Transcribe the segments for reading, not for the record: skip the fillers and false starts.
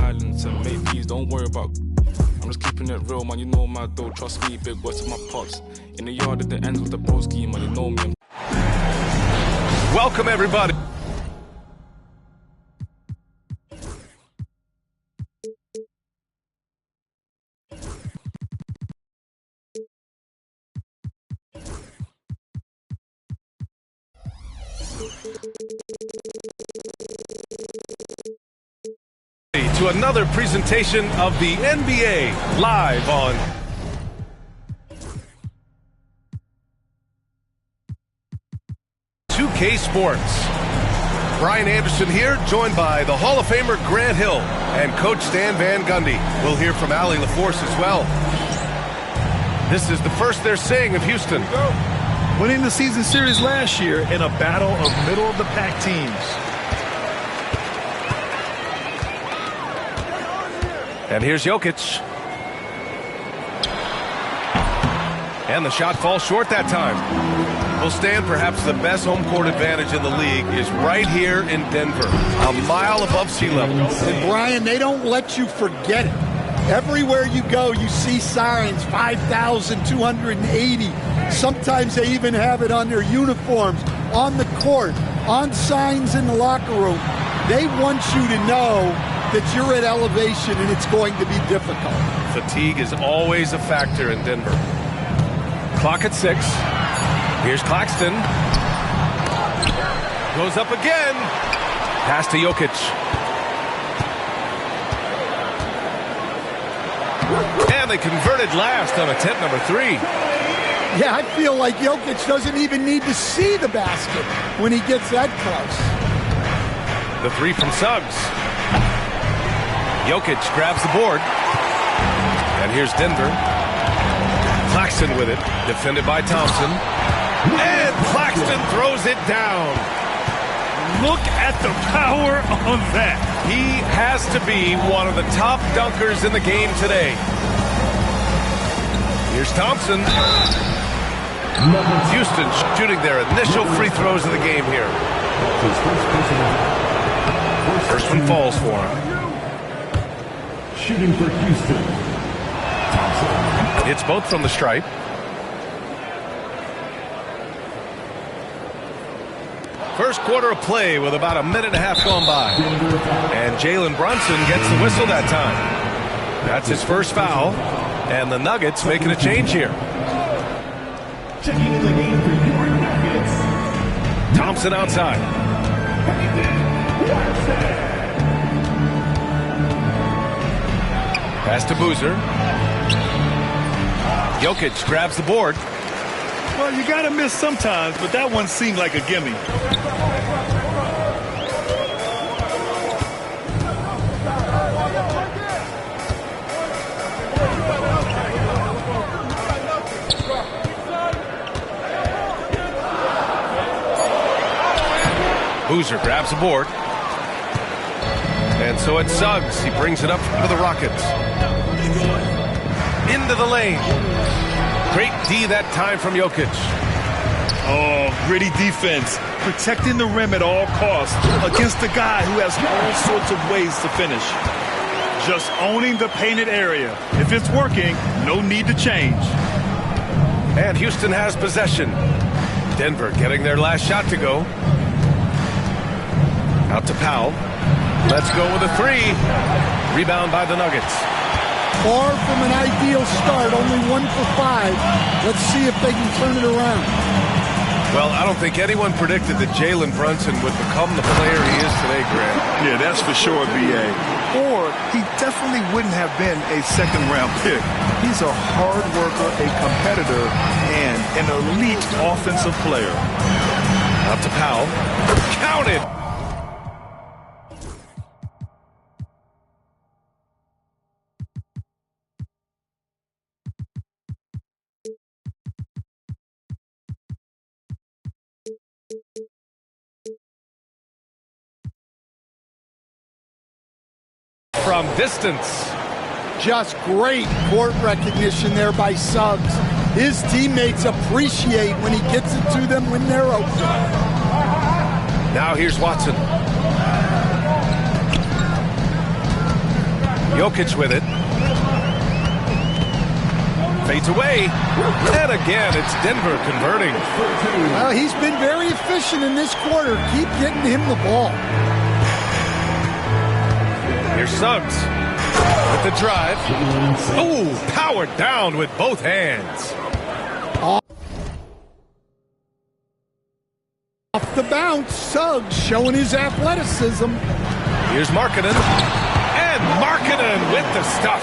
islands and make peas, don't worry about. I'm just keeping it real, man, you know my dough, trust me, big words to my pops. In the yard at the ends with the broski, man, you know me. Welcome, everybody. To another presentation of the NBA live on K Sports. Brian Anderson here, joined by the Hall of Famer Grant Hill and Coach Stan Van Gundy. We'll hear from Allie LaForce as well. This is the first they're seeing of Houston. Winning the season series last year in a battle of middle-of-the-pack teams. And here's Jokic. And the shot falls short that time. Well, Stan, perhaps the best home court advantage in the league is right here in Denver, a mile above sea level. And Brian, they don't let you forget it. Everywhere you go, you see signs, 5,280. Sometimes they even have it on their uniforms, on the court, on signs in the locker room. They want you to know that you're at elevation and it's going to be difficult. Fatigue is always a factor in Denver. Clock at 6. Here's Claxton. Goes up again. Pass to Jokic. And they converted last on attempt number 3. Yeah, I feel like Jokic doesn't even need to see the basket when he gets that close. The 3 from Suggs. Jokic grabs the board. And here's Denver. Claxton with it. Defended by Thompson. And Claxton throws it down. Look at the power on that. He has to be one of the top dunkers in the game today. Here's Thompson. Houston shooting their initial free throws of the game here. First one falls for him. Shooting for Houston, Thompson. It's both from the stripe. First quarter of play with about a minute and a half gone by. And Jalen Brunson gets the whistle that time. That's his first foul. And the Nuggets making a change here. Checking in the game for your Nuggets. Thompson outside. Pass to Boozer. Jokic grabs the board. Well, you got to miss sometimes, but that one seemed like a gimme. Boozer grabs the board. And so it's Suggs. He brings it up for the Rockets. Into the lane. Great D that time from Jokic. Oh, gritty defense. Protecting the rim at all costs against a guy who has all sorts of ways to finish. Just owning the painted area. If it's working, no need to change. And Houston has possession. Denver getting their last shot to go. Out to Powell. Let's go with a 3. Rebound by the Nuggets. Far from an ideal start, only 1 for 5. Let's see if they can turn it around. Well, I don't think anyone predicted that Jalen Brunson would become the player he is today, Grant. Yeah, that's for sure, B.A. Or he definitely wouldn't have been a second-round pick. He's a hard worker, a competitor, and an elite offensive player. Out to Powell. Counted! From distance. Just great court recognition there by Suggs. His teammates appreciate when he gets it to them when they're open. Now here's Watson. Jokic with it. Fades away. And again, it's Denver converting. Well, he's been very efficient in this quarter. Keep getting him the ball. Here's Suggs with the drive. Oh, powered down with both hands. Off the bounce, Suggs showing his athleticism. Here's Markkanen. And Markkanen with the stuff.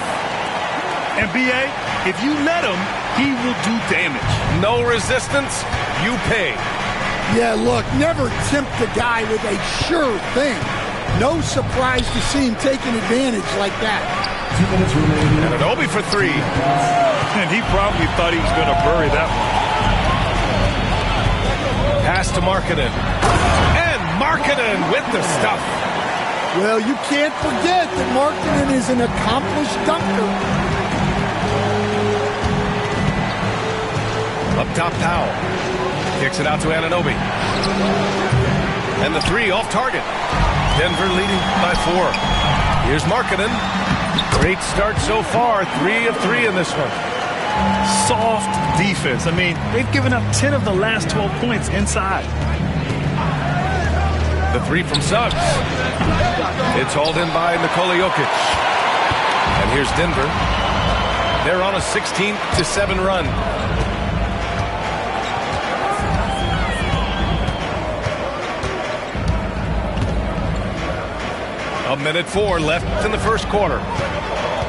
And B.A., if you let him, he will do damage. No resistance, you pay. Yeah, look, never tempt a guy with a sure thing. No surprise to see him taking advantage like that. 2 minutes remaining. And Anunoby for three. And he probably thought he was going to bury that one. Pass to Markkanen. And Markkanen with the stuff. Well, you can't forget that Markkanen is an accomplished dunker. Up top, Powell. Kicks it out to Anunoby. And the three off target. Denver leading by 4. Here's Markkanen. Great start so far. 3 of 3 in this one. Soft defense. I mean, they've given up 10 of the last 12 points inside. The three from Suggs. It's hauled in by Nikola Jokic. And here's Denver. They're on a 16-7 run. A minute 4 left in the first quarter.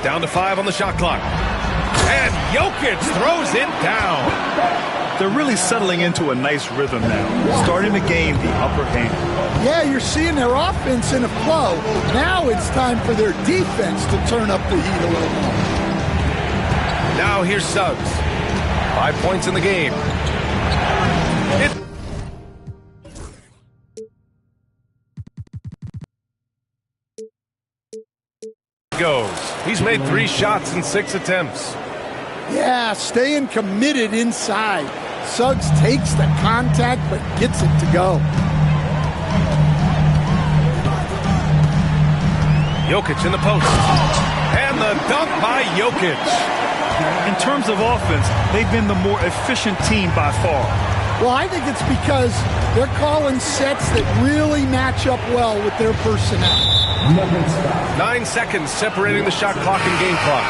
Down to 5 on the shot clock. And Jokic throws it down. They're really settling into a nice rhythm now, starting to gain the upper hand. Yeah, you're seeing their offense in a flow. Now it's time for their defense to turn up the heat a little more. Now here's Suggs. 5 points in the game. Goes. He's made 3 shots in 6 attempts. Yeah, staying committed inside. Suggs takes the contact but gets it to go. Jokic in the post. And the dunk by Jokic. In terms of offense, they've been the more efficient team by far. Well, I think it's because they're calling sets that really match up well with their personnel. 9 seconds separating the shot clock and game clock.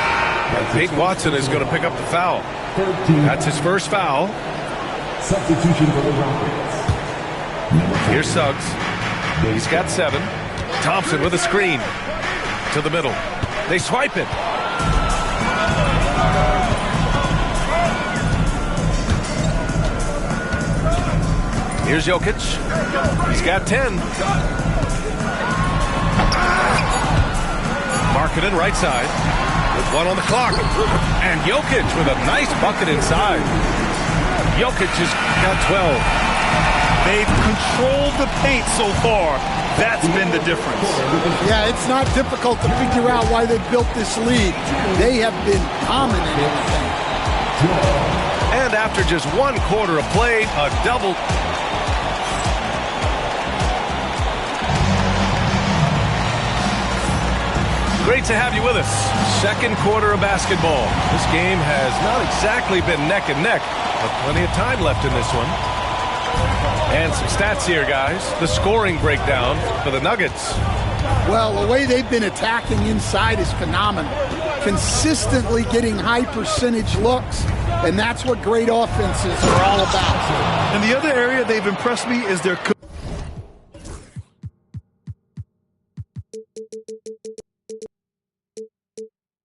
And Peyton Watson is going to pick up the foul. That's his first foul. Substitution for the Rockets. Here's Suggs. He's got 7. Thompson with a screen. To the middle. They swipe it. Here's Jokic. He's got 10. Markkanen right side. With 1 on the clock. And Jokic with a nice bucket inside. Jokic has got 12. They've controlled the paint so far. That's been the difference. Yeah, it's not difficult to figure out why they built this lead. They have been dominant in the paint. And after just 1 quarter of play, a double. Great to have you with us. Second quarter of basketball. This game has not exactly been neck and neck, but plenty of time left in this one. And some stats here, guys. The scoring breakdown for the Nuggets. Well, the way they've been attacking inside is phenomenal. Consistently getting high percentage looks, and that's what great offenses are all about. And the other area they've impressed me is their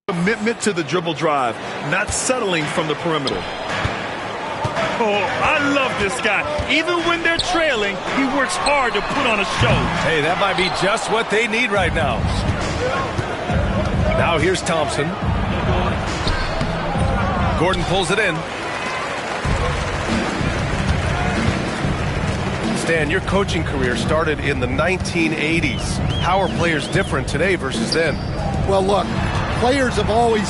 commitment to the dribble drive, not settling from the perimeter. Oh, I love this guy. Even when they're trailing, he works hard to put on a show. Hey, that might be just what they need right now. Now here's Thompson. Gordon pulls it in. Stan, your coaching career started in the 1980s. How are players different today versus then? Well, look, players have always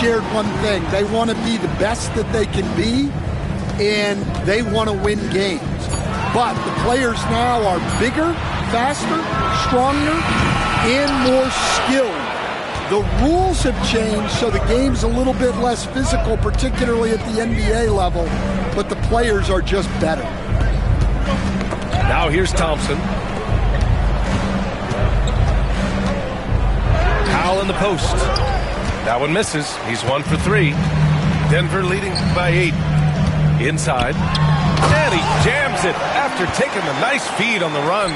shared one thing. They want to be the best that they can be, and they want to win games. But the players now are bigger, faster, stronger, and more skilled. The rules have changed, so the game's a little bit less physical, particularly at the NBA level, but the players are just better. Now here's Thompson. Powell in the post. That one misses. He's 1 for 3. Denver leading by 8. Inside. And he jams it after taking the nice feed on the run.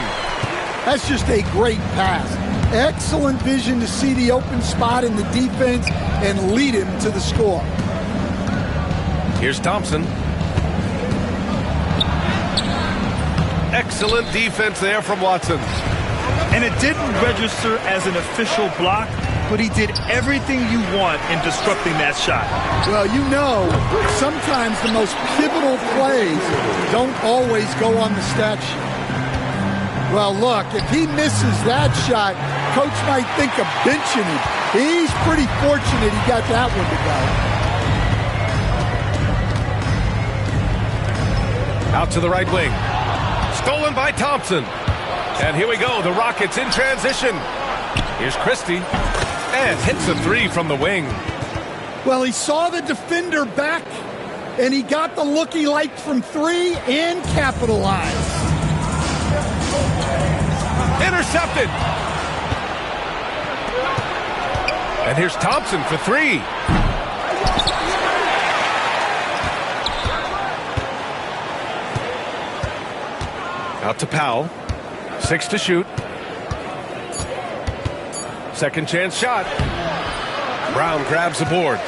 That's just a great pass. Excellent vision to see the open spot in the defense and lead him to the score. Here's Thompson. Excellent defense there from Watson. And it didn't register as an official block, but he did everything you want in disrupting that shot. Well, you know, sometimes the most pivotal plays don't always go on the stat sheet. Well, look, if he misses that shot, coach might think of benching him. He's pretty fortunate he got that one to go. Out to the right wing. Stolen by Thompson. And here we go, the Rockets in transition. Here's Christie. And hits a 3 from the wing. Well, he saw the defender back, and he got the look he liked from 3 and capitalized. Intercepted. And here's Thompson for 3. Out to Powell. 6 to shoot. Second chance shot. Brown grabs the board.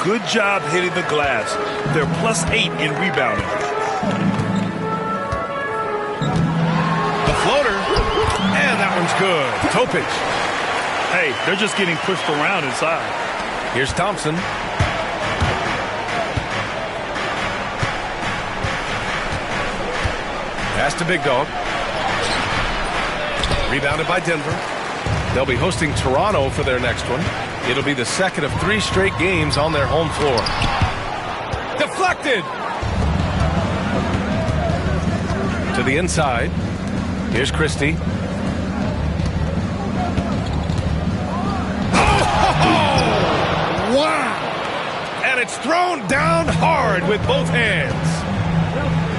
Good job hitting the glass. They're +8 in rebounding. The floater. And that one's good. Topic. Hey, they're just getting pushed around inside. Here's Thompson. Pass to Big Dog. Rebounded by Denver. They'll be hosting Toronto for their next one. It'll be the second of 3 straight games on their home floor. Deflected! To the inside. Here's Christie. Wow! And it's thrown down hard with both hands.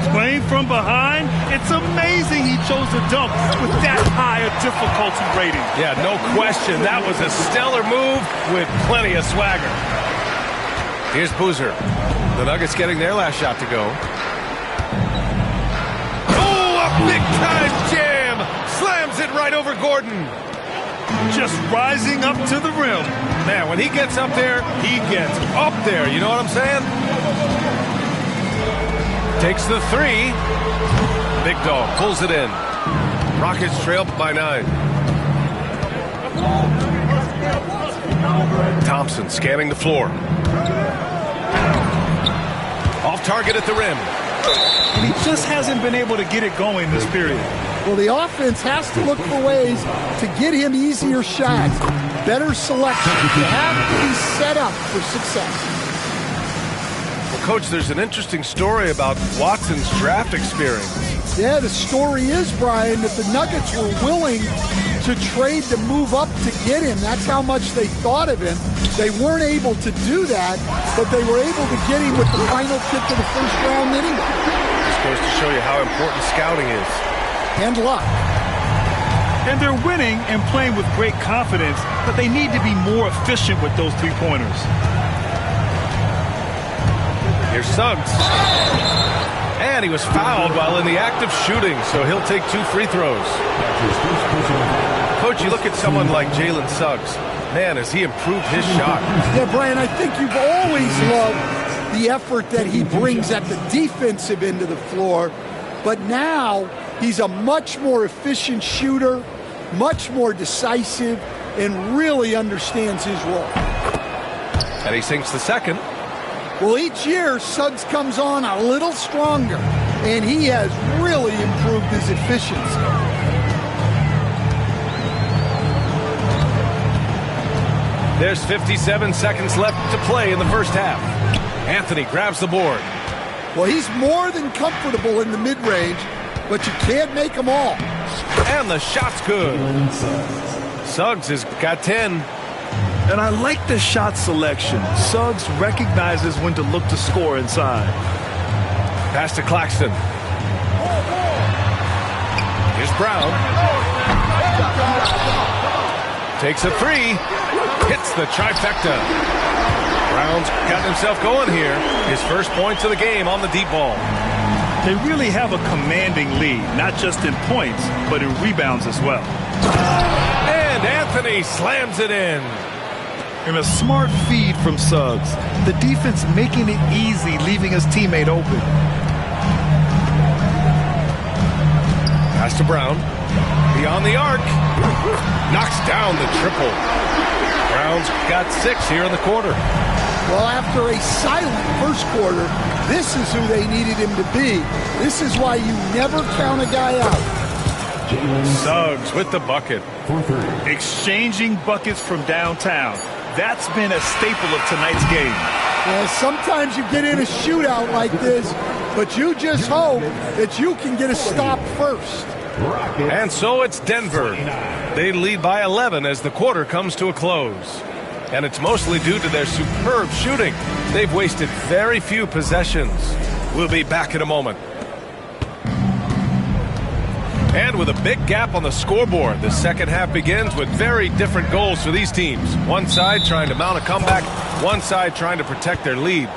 Playing from behind, it's amazing he chose to dunk with that high a difficulty rating. Yeah, no question. That was a stellar move with plenty of swagger. Here's Boozer. The Nuggets getting their last shot to go. Oh, a big-time jam! Slams it right over Gordon. Just rising up to the rim. Man, when he gets up there, he gets up there. You know what I'm saying? Takes the 3. Big Dog pulls it in. Rockets trail by 9. Thompson scanning the floor. Off target at the rim. And he just hasn't been able to get it going this period. Well, the offense has to look for ways to get him easier shots, better selection. You have to be set up for success. Coach, there's an interesting story about Watson's draft experience. Yeah, the story is, Brian, that the Nuggets were willing to trade to move up to get him. That's how much they thought of him. They weren't able to do that, but they were able to get him with the final pick of the first round anyway. This goes to show you how important scouting is. And luck. And they're winning and playing with great confidence, but they need to be more efficient with those three-pointers. Here's Suggs. And he was fouled while in the act of shooting, so he'll take 2 free throws. Coach, you look at someone like Jalen Suggs. Man, has he improved his shot. Yeah, Brian, I think you've always loved the effort that he brings at the defensive end of the floor. But now he's a much more efficient shooter, much more decisive, and really understands his role. And he sinks the second. Well, each year, Suggs comes on a little stronger, and he has really improved his efficiency. There's 57 seconds left to play in the first half. Anthony grabs the board. Well, he's more than comfortable in the mid-range, but you can't make them all. And the shot's good. Suggs has got 10. And I like the shot selection. Suggs recognizes when to look to score inside. Pass to Claxton. Here's Brown. Takes a three. Hits the trifecta. Brown's got himself going here. His first points of the game on the deep ball. They really have a commanding lead, not just in points, but in rebounds as well. And Anthony slams it in. And a smart feed from Suggs. The defense making it easy, leaving his teammate open. Pass to Brown. Beyond the arc. Knocks down the triple. Brown's got 6 here in the quarter. Well, after a silent first quarter, this is who they needed him to be. This is why you never count a guy out. Suggs with the bucket. Exchanging buckets from downtown. That's been a staple of tonight's game. Sometimes you get in a shootout like this, but you just hope that you can get a stop first. And so it's Denver. They lead by 11 as the quarter comes to a close. And it's mostly due to their superb shooting. They've wasted very few possessions. We'll be back in a moment. And with a big gap on the scoreboard, the second half begins with very different goals for these teams. One side trying to mount a comeback, one side trying to protect their lead.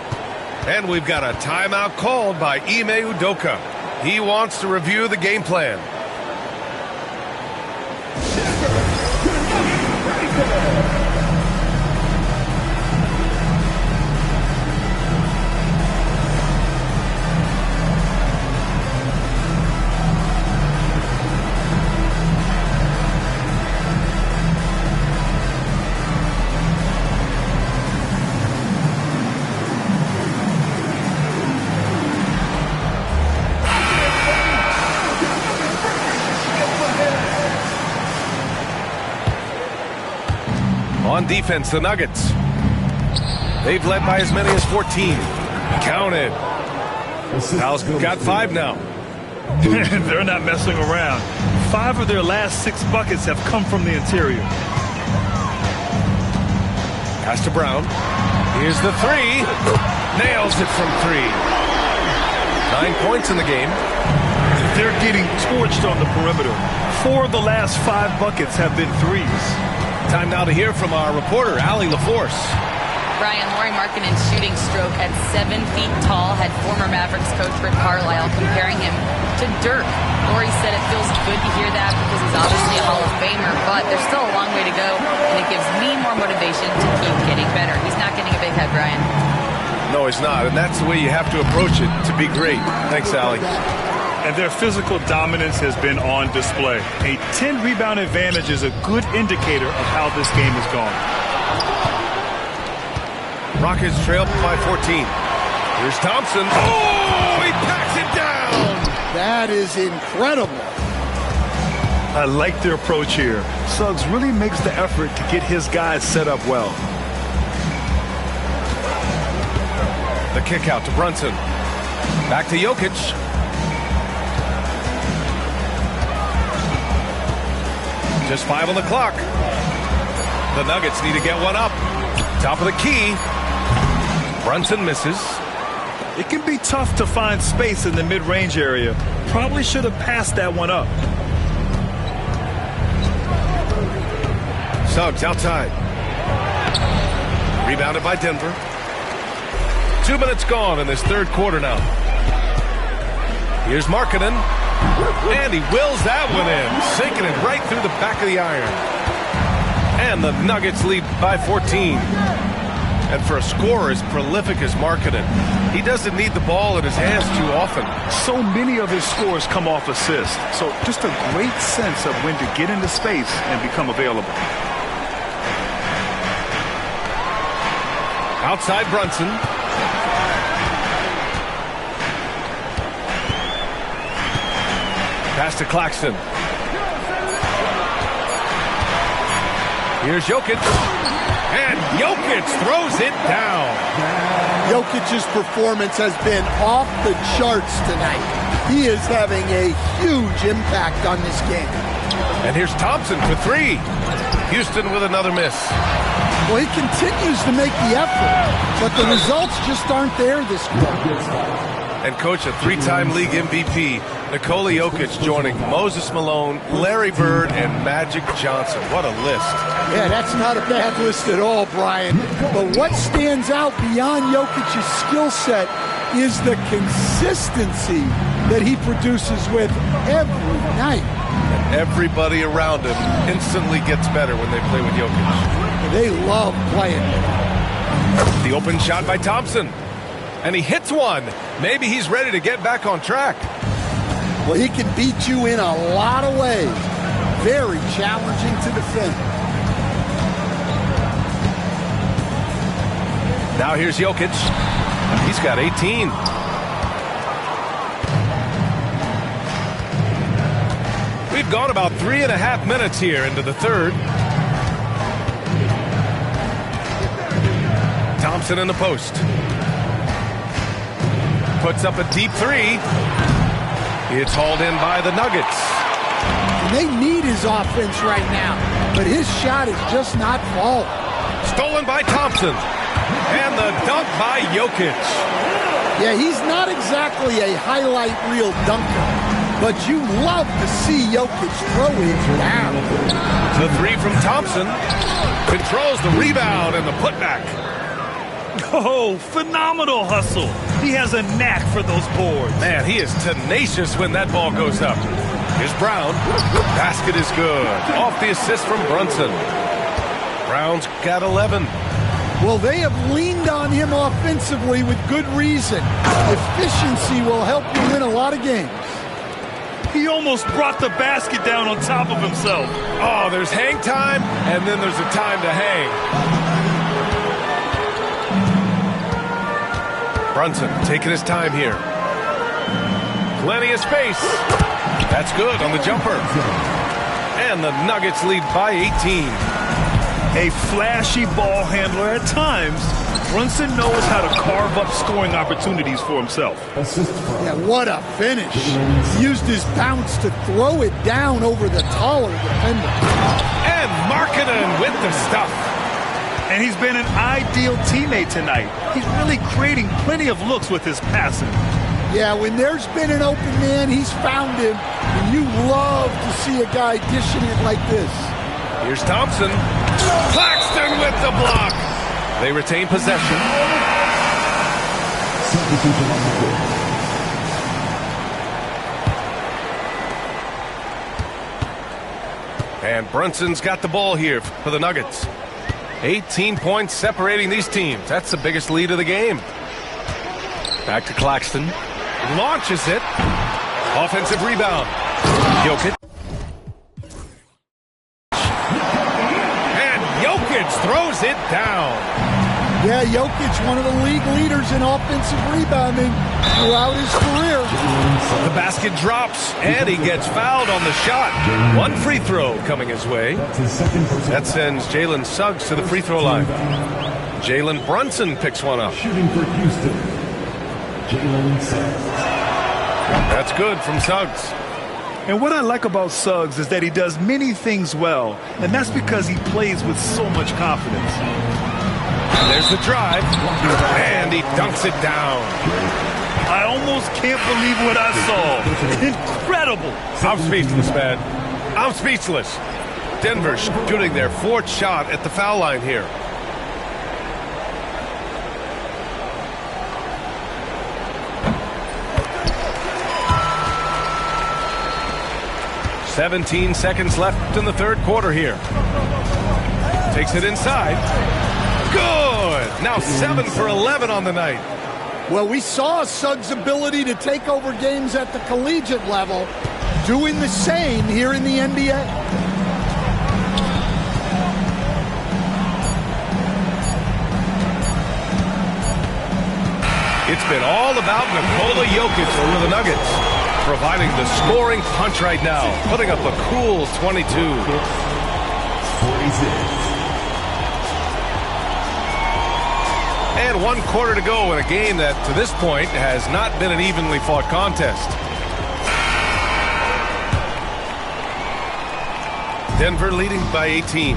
And we've got a timeout called by Ime Udoka. He wants to review the game plan. On defense, the Nuggets. They've led by as many as 14. Counted. Dallas got 5 now. They're not messing around. 5 of their last 6 buckets have come from the interior. Pass to Brown. Here's the 3. Nails it from 3. 9 points in the game. They're getting torched on the perimeter. 4 of the last 5 buckets have been threes. Time now to hear from our reporter, Allie LaForce. Brian, Lauri Markkanen's shooting stroke at 7 feet tall had former Mavericks coach Rick Carlisle comparing him to Dirk. Lauri said it feels good to hear that because he's obviously a Hall of Famer, but there's still a long way to go, and it gives me more motivation to keep getting better. He's not getting a big head, Brian. No, he's not, and that's the way you have to approach it to be great. Thanks, Allie. And their physical dominance has been on display. A 10-rebound advantage is a good indicator of how this game has gone. Rockets trail by 14. Here's Thompson. Oh, he packs it down! That is incredible. I like their approach here. Suggs really makes the effort to get his guys set up well. The kick out to Brunson. Back to Jokic. Just 5 on the clock. The Nuggets need to get one up. Top of the key. Brunson misses. It can be tough to find space in the mid-range area. Probably should have passed that one up. Suggs outside. Rebounded by Denver. 2 minutes gone in this third quarter now. Here's Markkanen. And he wills that one in, sinking it right through the back of the iron. And the Nuggets lead by 14. And for a scorer as prolific as Markkanen, he doesn't need the ball in his hands too often. So many of his scores come off assists. So just a great sense of when to get into space and become available. Outside Brunson. Pass to Claxton. Here's Jokic. And Jokic throws it down. Jokic's performance has been off the charts tonight. He is having a huge impact on this game. And here's Thompson for 3. Houston with another miss. Well, he continues to make the effort, but the results just aren't there this quarter. And coach, a three-time league MVP, Nikola Jokic joining Moses Malone, Larry Bird, and Magic Johnson. What a list. Yeah, that's not a bad list at all, Brian. But what stands out beyond Jokic's skill set is the consistency that he produces with every night. And everybody around him instantly gets better when they play with Jokic. They love playing. The open shot by Thompson. And he hits one. Maybe he's ready to get back on track. Well, he can beat you in a lot of ways. Very challenging to defend. Now here's Jokic. He's got 18. We've gone about 3.5 minutes here into the third. Thompson in the post. Puts up a deep three. It's hauled in by the Nuggets. And they need his offense right now, but his shot is just not falling. Stolen by Thompson. And the dunk by Jokic. Yeah, he's not exactly a highlight reel dunker, but you love to see Jokic throw it down. The three from Thompson. Controls the rebound and the putback. Oh, phenomenal hustle. He has a knack for those boards. Man, he is tenacious when that ball goes up. Here's Brown. Basket is good. Off the assist from Brunson. Brown's got 11. Well, they have leaned on him offensively with good reason. Efficiency will help you win a lot of games. He almost brought the basket down on top of himself. Oh, there's hang time, and then there's a time to hang. Brunson taking his time here. Plenty of space. That's good on the jumper. And the Nuggets lead by 18. A flashy ball handler at times, Brunson knows how to carve up scoring opportunities for himself. Yeah, what a finish. He used his bounce to throw it down over the taller defender. And Markkanen with the stuff. And he's been an ideal teammate tonight. He's really creating plenty of looks with his passing. Yeah, when there's been an open man, he's found him. And you love to see a guy dishing it like this. Here's Thompson. Claxton with the block. They retain possession. And Brunson's got the ball here for the Nuggets. 18 points separating these teams. That's the biggest lead of the game. Back to Claxton. Launches it. Offensive rebound. Jokic. And Jokic throws it down. Yeah, Jokic, one of the league leaders in offensive rebounding throughout his career. The basket drops, and he gets fouled on the shot. One free throw coming his way. That sends Jalen Suggs to the free throw line. Jalen Brunson picks one up. Shooting for Houston, Jalen Suggs. That's good from Suggs. And what I like about Suggs is that he does many things well, and that's because he plays with so much confidence. And there's the drive, and he dunks it down. I almost can't believe what I saw. Incredible. I'm speechless, man. I'm speechless. Denver shooting their fourth shot at the foul line here. "17 seconds left in the third quarter here. Takes it inside. Good! Now 7 for 11 on the night. Well, we saw Suggs' ability to take over games at the collegiate level, doing the same here in the NBA. It's been all about Nikola Jokic for the Nuggets, providing the scoring punch right now, putting up a cool 22. 46. And 1 quarter to go in a game that, to this point, has not been an evenly fought contest. Denver leading by 18.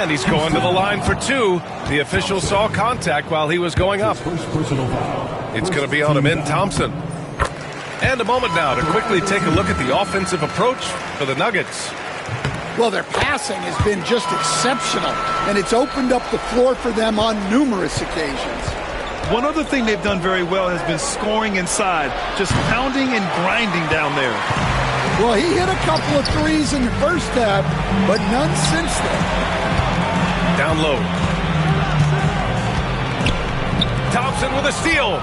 And he's going to the line for 2. The official saw contact while he was going up. First personal foul. It's going to be on Amin Thompson. And a moment now to quickly take a look at the offensive approach for the Nuggets. Well, their passing has been just exceptional, and it's opened up the floor for them on numerous occasions. One other thing they've done very well has been scoring inside, just pounding and grinding down there. Well, he hit a couple of threes in the first half, but none since then. Down low. Thompson with a steal.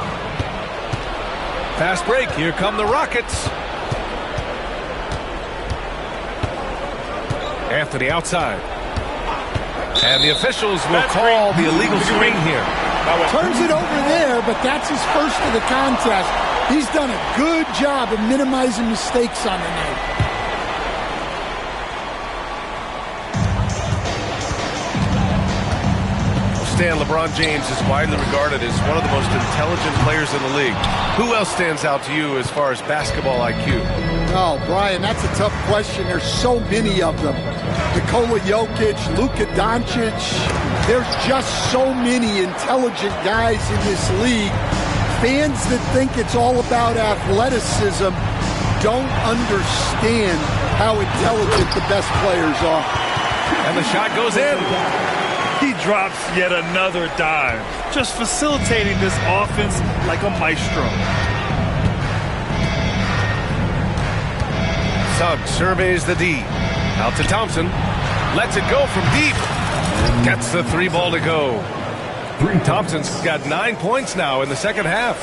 Fast break. Here come the Rockets. Anthony outside. And the officials will call the illegal swing here. Turns it over there, but that's his first of the contest. He's done a good job of minimizing mistakes on the night. Stan, LeBron James is widely regarded as one of the most intelligent players in the league. Who else stands out to you as far as basketball IQ? Oh, Brian, that's a tough question. There's so many of them. Nikola Jokic, Luka Doncic. There's just so many intelligent guys in this league. Fans that think it's all about athleticism don't understand how intelligent the best players are. And the shot goes in. He drops yet another dime, just facilitating this offense like a maestro. Suggs surveys the D. Out to Thompson. Lets it go from deep. Gets the 3 ball to go. Thompson's got 9 points now in the second half.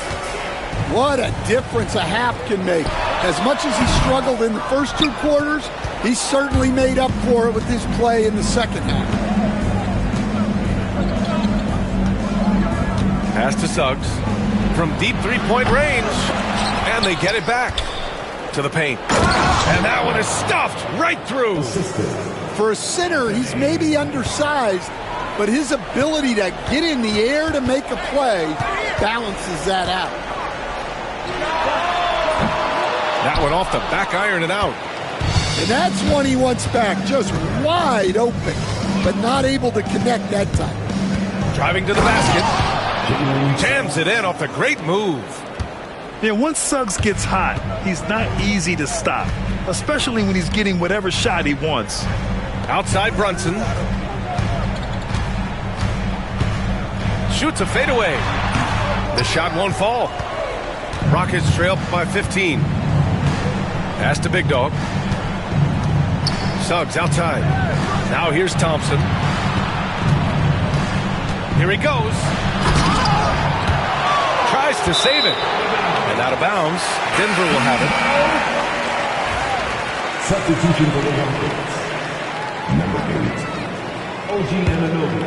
What a difference a half can make. As much as he struggled in the first 2 quarters, he certainly made up for it with his play in the second half. Pass to Suggs from deep 3-point range, and they get it back to the paint. And that one is stuffed right through. For a center, he's maybe undersized, but his ability to get in the air to make a play balances that out. That one off the back iron and out. And that's one he wants back, just wide open, but not able to connect that time. Driving to the basket. Jams it in off the great move. Yeah, once Suggs gets hot, he's not easy to stop, especially when he's getting whatever shot he wants. Outside Brunson. Shoots a fadeaway. The shot won't fall. Rockets trail by 15. Pass to Big Dog. Suggs outside. Now here's Thompson. Here he goes. Tries to save it. And out of bounds. Denver will have it. Substitution for the Rockets. Number 8, OG Anunoby.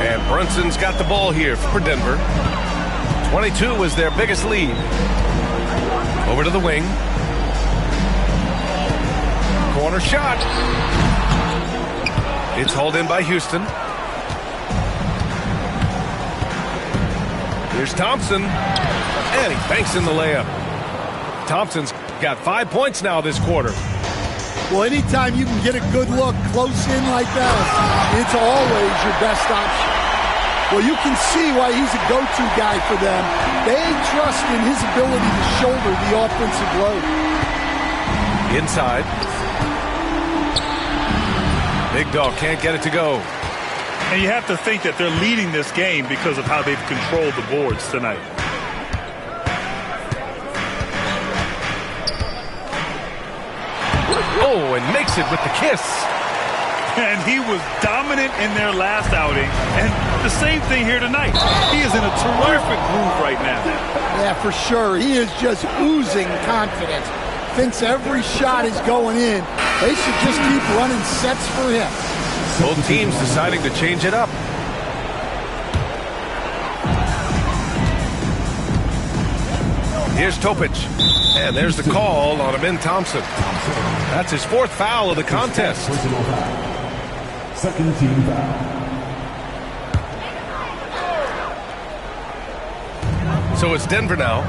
And Brunson's got the ball here for Denver. 22 was their biggest lead. Over to the wing. Corner shot. It's hauled in by Houston. Here's Thompson. And he banks in the layup. Thompson's got 5 points now this quarter. Well, anytime you can get a good look close in like that, it's always your best option. Well, you can see why he's a go-to guy for them. They trust in his ability to shoulder the offensive load. Inside. Big Dog can't get it to go. And you have to think that they're leading this game because of how they've controlled the boards tonight. Oh, and makes it with the kiss. And he was dominant in their last outing. And the same thing here tonight. He is in a terrific groove right now. Yeah, for sure. He is just oozing confidence. Thinks every shot is going in. They should just keep running sets for him. Both teams deciding to change it up. Here's Topic. And there's the call on Amin Thompson. That's his 4th foul of the contest. Second team foul. So it's Denver now.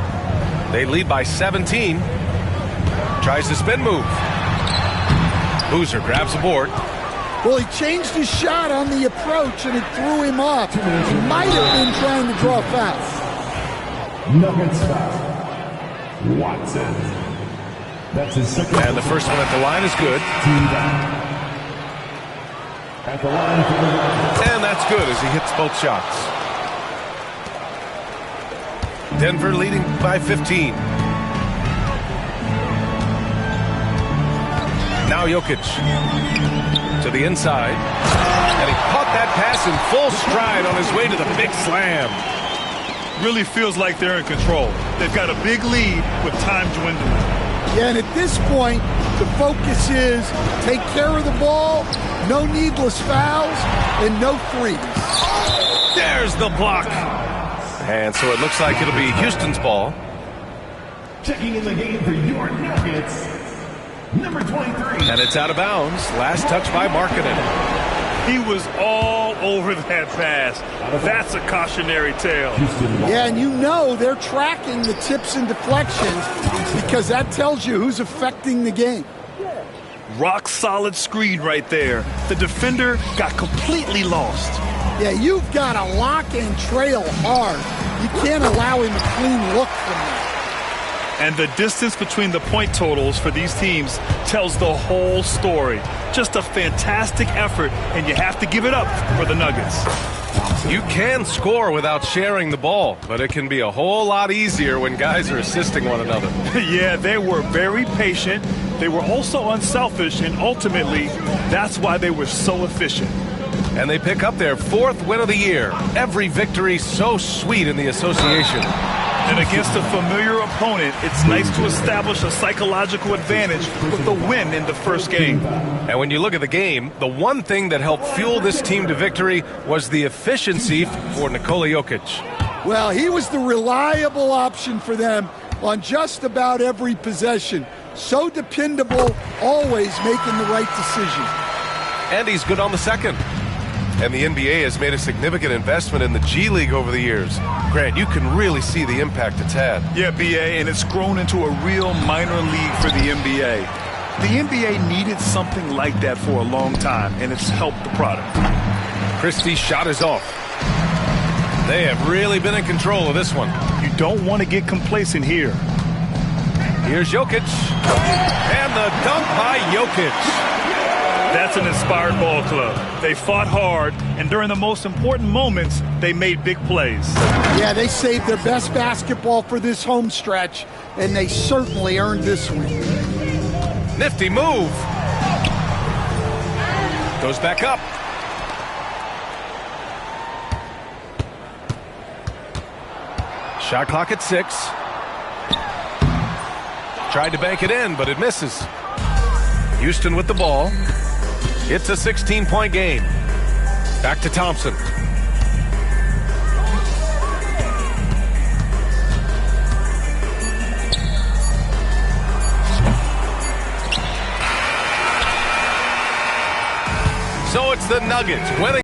They lead by 17. Tries the spin move. Boozer grabs the board. Well, he changed his shot on the approach, and it threw him off. He might have been trying to draw a foul. Nuggets foul. Watson. That's his second. And the first one at the line is good. At the line for the Nuggets. And that's good as he hits both shots. Denver leading by 15. Now Jokic to the inside. And he caught that pass in full stride on his way to the big slam. Really feels like they're in control. They've got a big lead with time dwindling. Yeah, and at this point, the focus is take care of the ball, no needless fouls, and no threes. There's the block. And so it looks like it'll be Houston's ball. Checking in the game for your Nuggets, number 23. And it's out of bounds. Last touch by Markkanen. He was all over that pass. That's a cautionary tale. Yeah, and you know they're tracking the tips and deflections because that tells you who's affecting the game. Rock solid screen right there. The defender got completely lost. Yeah, you've got to lock and trail hard. You can't allow him a clean look from that. And the distance between the point totals for these teams tells the whole story. Just a fantastic effort, and you have to give it up for the Nuggets. You can score without sharing the ball, but it can be a whole lot easier when guys are assisting one another. Yeah, they were very patient. They were also unselfish, and ultimately, that's why they were so efficient. And they pick up their 4th win of the year. Every victory so sweet in the association. And against a familiar opponent, it's nice to establish a psychological advantage with the win in the first game. And when you look at the game, the one thing that helped fuel this team to victory was the efficiency for Nikola Jokic. Well, he was the reliable option for them on just about every possession. So dependable, always making the right decision. And he's good on the second. And the NBA has made a significant investment in the G League over the years. Grant, you can really see the impact it's had. Yeah, BA, and it's grown into a real minor league for the NBA. The NBA needed something like that for a long time, and it's helped the product. Christie's shot is off. They have really been in control of this one. You don't want to get complacent here. Here's Jokic. And the dunk by Jokic. That's an inspired ball club. They fought hard, and during the most important moments, they made big plays. Yeah, they saved their best basketball for this home stretch, and they certainly earned this one. Nifty move. Goes back up. Shot clock at 6. Tried to bank it in, but it misses. Houston with the ball. It's a 16-point game. Back to Thompson. So it's the Nuggets winning.